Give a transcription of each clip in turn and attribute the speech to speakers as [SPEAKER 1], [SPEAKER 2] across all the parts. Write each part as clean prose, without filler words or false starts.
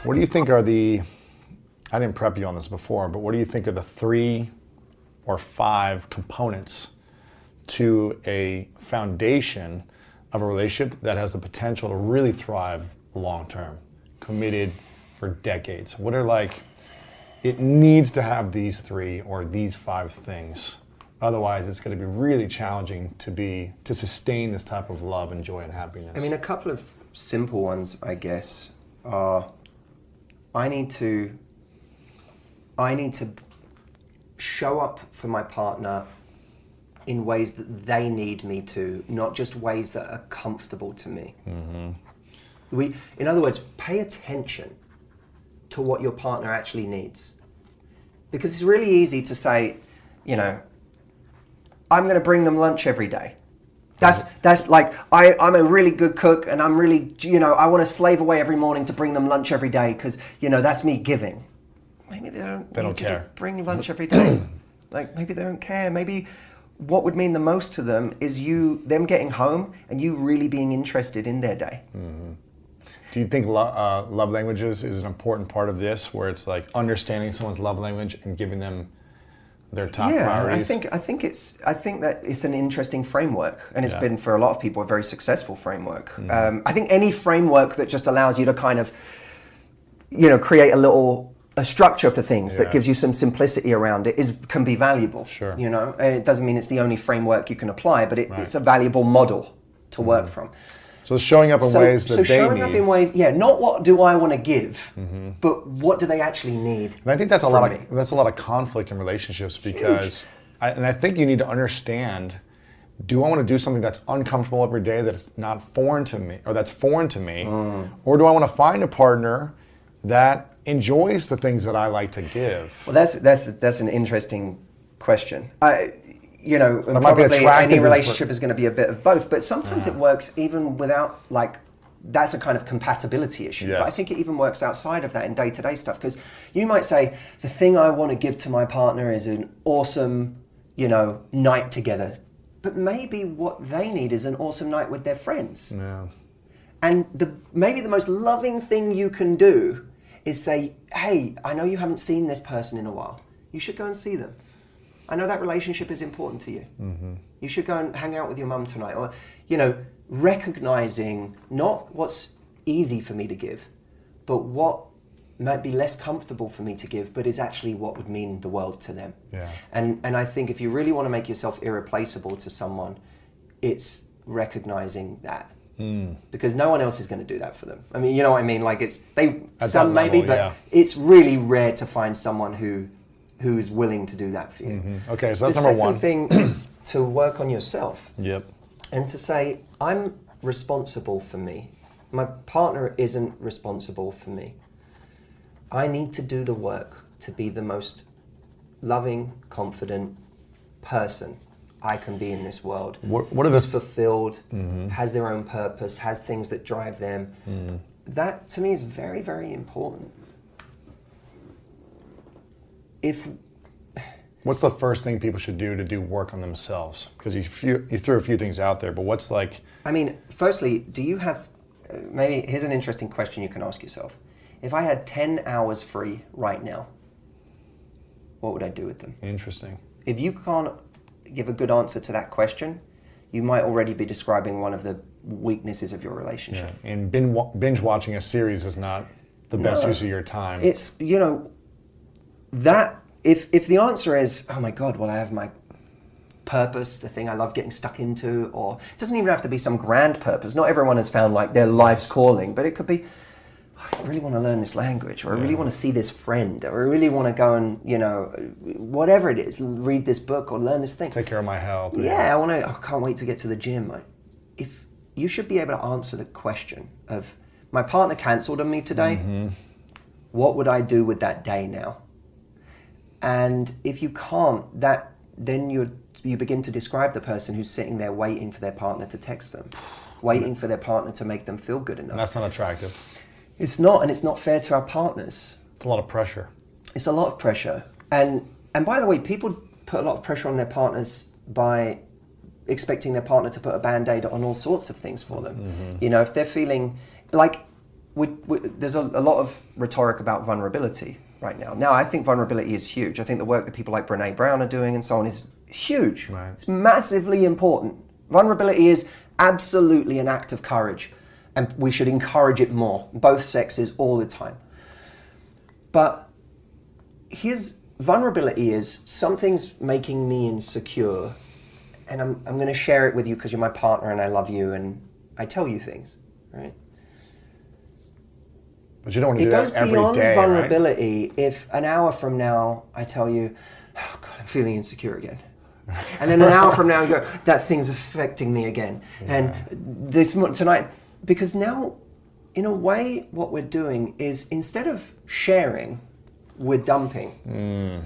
[SPEAKER 1] What do you think are I didn't prep you on this before, but what do you think are the 3 or 5 components to a foundation of a relationship that has the potential to really thrive long term, committed for decades? What are it needs to have these 3 or these 5 things. Otherwise, it's going to be really challenging to sustain this type of love and joy and happiness.
[SPEAKER 2] I mean, a couple of simple ones, I guess, are I need to show up for my partner in ways that they need me to, not just ways that are comfortable to me. Mm-hmm. In other words, pay attention to what your partner actually needs. Because it's really easy to say, I'm going to bring them lunch every day. That's like, I'm a really good cook and I'm really, I want to slave away every morning to bring them lunch every day because, that's me giving. Maybe they don't care. To bring lunch every day. Maybe they don't care. Maybe what would mean the most to them is them getting home and you really being interested in their day.
[SPEAKER 1] Mm-hmm. Do you think love languages is an important part of this, where it's like understanding someone's love language and giving them their top priorities?
[SPEAKER 2] I think that it's an interesting framework, and it's been for a lot of people a very successful framework. Mm-hmm. I think any framework that just allows you to kind of, create a structure for things that gives you some simplicity around it can be valuable.
[SPEAKER 1] Sure.
[SPEAKER 2] And it doesn't mean it's the only framework you can apply, but it's a valuable model to work from.
[SPEAKER 1] So showing up in ways that they need. So showing up
[SPEAKER 2] in ways, not what do I want to give, but what do they actually need.
[SPEAKER 1] And I think that's a lot of conflict in relationships, because I think you need to understand, do I want to do something that's uncomfortable every day, that's not foreign to me, or that's foreign to me, or do I want to find a partner that enjoys the things that I like to give?
[SPEAKER 2] Well, that's an interesting question. Probably any relationship is going to be a bit of both, but sometimes it works even without, that's a kind of compatibility issue. Yes. But I think it even works outside of that in day-to-day stuff, because you might say, the thing I want to give to my partner is an awesome, night together. But maybe what they need is an awesome night with their friends.
[SPEAKER 1] Yeah.
[SPEAKER 2] And maybe the most loving thing you can do is say, hey, I know you haven't seen this person in a while. You should go and see them. I know that relationship is important to you. Mm-hmm. You should go and hang out with your mum tonight. Or, recognizing not what's easy for me to give, but what might be less comfortable for me to give, but is actually what would mean the world to them.
[SPEAKER 1] Yeah.
[SPEAKER 2] And I think if you really want to make yourself irreplaceable to someone, it's recognizing that. Because no one else is going to do that for them. I mean, you know what I mean? Some maybe, but it's really rare to find someone who is willing to do that for you.
[SPEAKER 1] Mm-hmm. Okay, so that's number one.
[SPEAKER 2] The second thing is to work on yourself.
[SPEAKER 1] Yep.
[SPEAKER 2] And to say, I'm responsible for me. My partner isn't responsible for me. I need to do the work to be the most loving, confident person I can be in this world.
[SPEAKER 1] What are the
[SPEAKER 2] fulfilled, has their own purpose, has things that drive them. That to me is very, very important.
[SPEAKER 1] What's the first thing people should do work on themselves? Because you threw a few things out there, but what's
[SPEAKER 2] I mean, firstly, do you have, maybe here's an interesting question you can ask yourself. If I had 10 hours free right now, what would I do with them?
[SPEAKER 1] Interesting.
[SPEAKER 2] If you can't give a good answer to that question, you might already be describing one of the weaknesses of your relationship.
[SPEAKER 1] Yeah. And binge watching a series is not the best use of your time.
[SPEAKER 2] It's, that if the answer is, oh my God, well, I have my purpose, the thing I love getting stuck into, or it doesn't even have to be some grand purpose. Not everyone has found their life's calling, but it could be, I really want to learn this language, or I really want to see this friend, or I really want to go and, whatever it is, read this book or learn this thing.
[SPEAKER 1] Take care of my health.
[SPEAKER 2] Yeah, I can't wait to get to the gym. If you should be able to answer the question of, my partner cancelled on me today, what would I do with that day now? And if you can't, then you begin to describe the person who's sitting there waiting for their partner to text them, waiting for their partner to make them feel good enough.
[SPEAKER 1] And that's not attractive.
[SPEAKER 2] It's not, and it's not fair to our partners.
[SPEAKER 1] It's a lot of pressure.
[SPEAKER 2] It's a lot of pressure. And by the way, people put a lot of pressure on their partners by expecting their partner to put a Band-Aid on all sorts of things for them. If they're feeling there's a lot of rhetoric about vulnerability right now. Now, I think vulnerability is huge. I think the work that people like Brené Brown are doing and so on is huge. Right. It's massively important. Vulnerability is absolutely an act of courage, and we should encourage it more, both sexes, all the time. But vulnerability is something's making me insecure, and I'm going to share it with you because you're my partner and I love you and I tell you things, right?
[SPEAKER 1] But you don't want to do that every day,
[SPEAKER 2] It goes beyond vulnerability,
[SPEAKER 1] right?
[SPEAKER 2] If an hour from now I tell you, oh God, I'm feeling insecure again. And then an hour from now you go, that thing's affecting me again. Yeah. And tonight, because now, in a way, what we're doing is instead of sharing, we're dumping.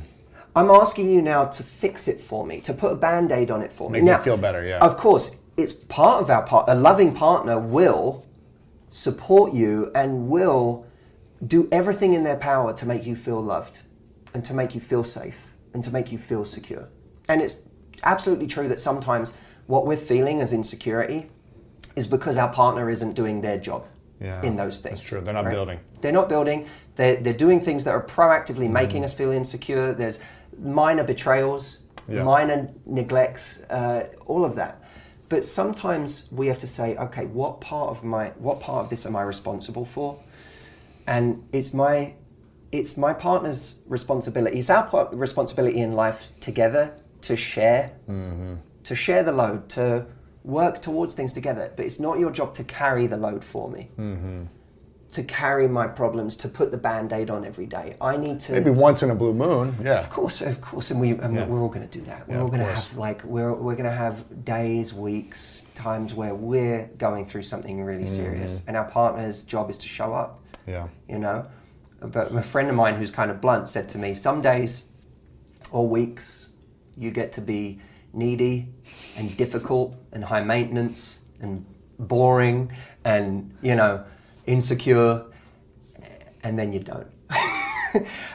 [SPEAKER 2] I'm asking you now to fix it for me, to put a Band-Aid on it for me.
[SPEAKER 1] Make me feel better, yeah.
[SPEAKER 2] Of course, it's part of our part. A loving partner will support you and will do everything in their power to make you feel loved and to make you feel safe and to make you feel secure. And it's absolutely true that sometimes what we're feeling as insecurity is because our partner isn't doing their job in those things.
[SPEAKER 1] That's true. They're not building.
[SPEAKER 2] They're not building. They're doing things that are proactively making us feel insecure. There's minor betrayals, minor neglects, all of that. But sometimes we have to say, okay, what part of this am I responsible for? And it's my partner's responsibility. It's our responsibility in life together to share, to share the load, to work towards things together. But it's not your job to carry the load for me, to carry my problems, to put the Band-Aid on every day. I need to.
[SPEAKER 1] Maybe once in a blue moon, yeah.
[SPEAKER 2] Of course, and we're all going to do that. We're all going to have we're going to have days, weeks, times where we're going through something really serious, and our partner's job is to show up.
[SPEAKER 1] Yeah.
[SPEAKER 2] You know, but a friend of mine who's kind of blunt said to me, some days or weeks you get to be needy and difficult and high maintenance and boring and, you know, insecure, and then you don't.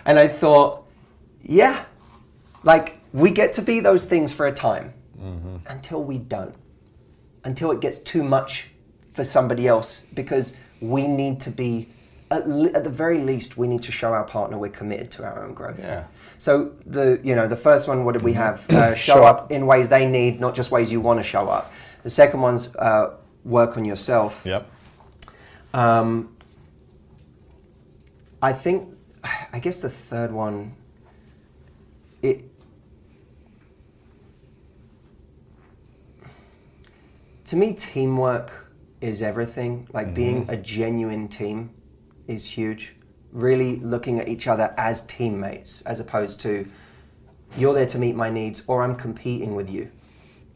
[SPEAKER 2] And I thought, yeah, like we get to be those things for a time until we don't, until it gets too much for somebody else, because we need to be, at the very least, we need to show our partner we're committed to our own growth.
[SPEAKER 1] Yeah.
[SPEAKER 2] So the first one, what did we have? Show up in ways they need, not just ways you want to show up. The second one's work on yourself.
[SPEAKER 1] Yep.
[SPEAKER 2] I guess the third one, to me, teamwork is everything. Like being a genuine team is huge. Really looking at each other as teammates, as opposed to you're there to meet my needs or I'm competing with you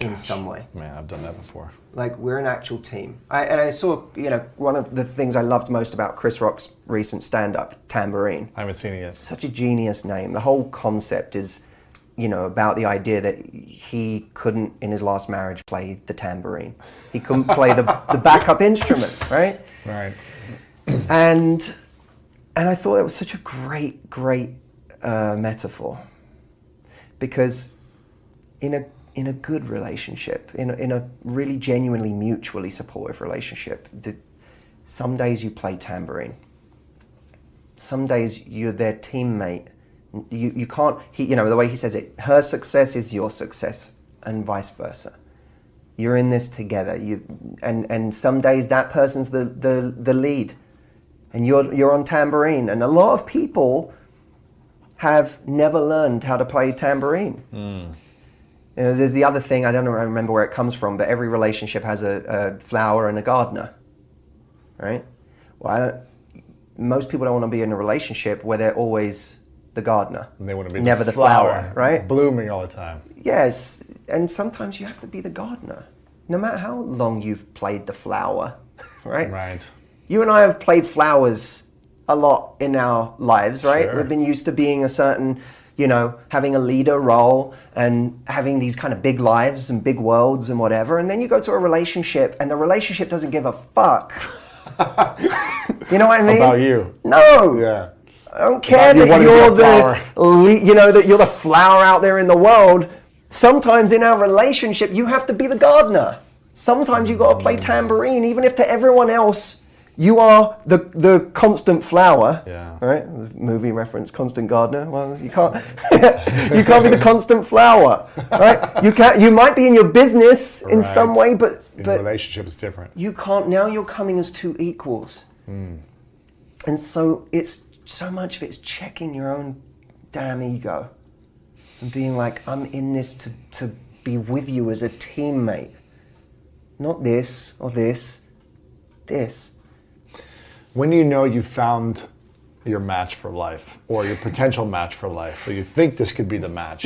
[SPEAKER 2] in some way.
[SPEAKER 1] Man, I've done that before.
[SPEAKER 2] Like we're an actual team. I saw, one of the things I loved most about Chris Rock's recent stand-up, Tambourine.
[SPEAKER 1] I haven't seen it yet.
[SPEAKER 2] Such a genius name. The whole concept is, about the idea that he couldn't, in his last marriage, play the tambourine. He couldn't play the backup instrument, right?
[SPEAKER 1] Right.
[SPEAKER 2] And I thought it was such a great metaphor, because in a good relationship, in a really genuinely mutually supportive relationship, some days you play tambourine. Some days you're their teammate. You can't. The way he says it, her success is your success, and vice versa. You're in this together. And some days that person's the lead. And you're on tambourine, and a lot of people have never learned how to play tambourine. There's the other thing, I don't remember where it comes from, but every relationship has a flower and a gardener, right? Well, most people don't want to be in a relationship where they're always the gardener.
[SPEAKER 1] And they want to be
[SPEAKER 2] never the flower, right?
[SPEAKER 1] Blooming all the time.
[SPEAKER 2] Yes, and sometimes you have to be the gardener, no matter how long you've played the flower, right?
[SPEAKER 1] Right.
[SPEAKER 2] You and I have played flowers a lot in our lives, right?
[SPEAKER 1] Sure.
[SPEAKER 2] We've been used to being a certain, having a leader role and having these kind of big lives and big worlds and whatever. And then you go to a relationship and the relationship doesn't give a fuck. You know what I mean?
[SPEAKER 1] About you.
[SPEAKER 2] No.
[SPEAKER 1] Yeah.
[SPEAKER 2] I don't care that you're the flower out there in the world. Sometimes in our relationship, you have to be the gardener. Sometimes you got to play tambourine, even if to everyone else You are the constant flower,
[SPEAKER 1] yeah.
[SPEAKER 2] right? Movie reference, Constant Gardener. Well, you can't you can't be the constant flower, right? You might be in your business in some way, but
[SPEAKER 1] relationship is different.
[SPEAKER 2] You can't. Now you're coming as two equals, and so it's so much of it's checking your own damn ego and being like, I'm in this to be with you as a teammate, not this or this.
[SPEAKER 1] When you know you found your match for life, or your potential match for life, or you think this could be the match.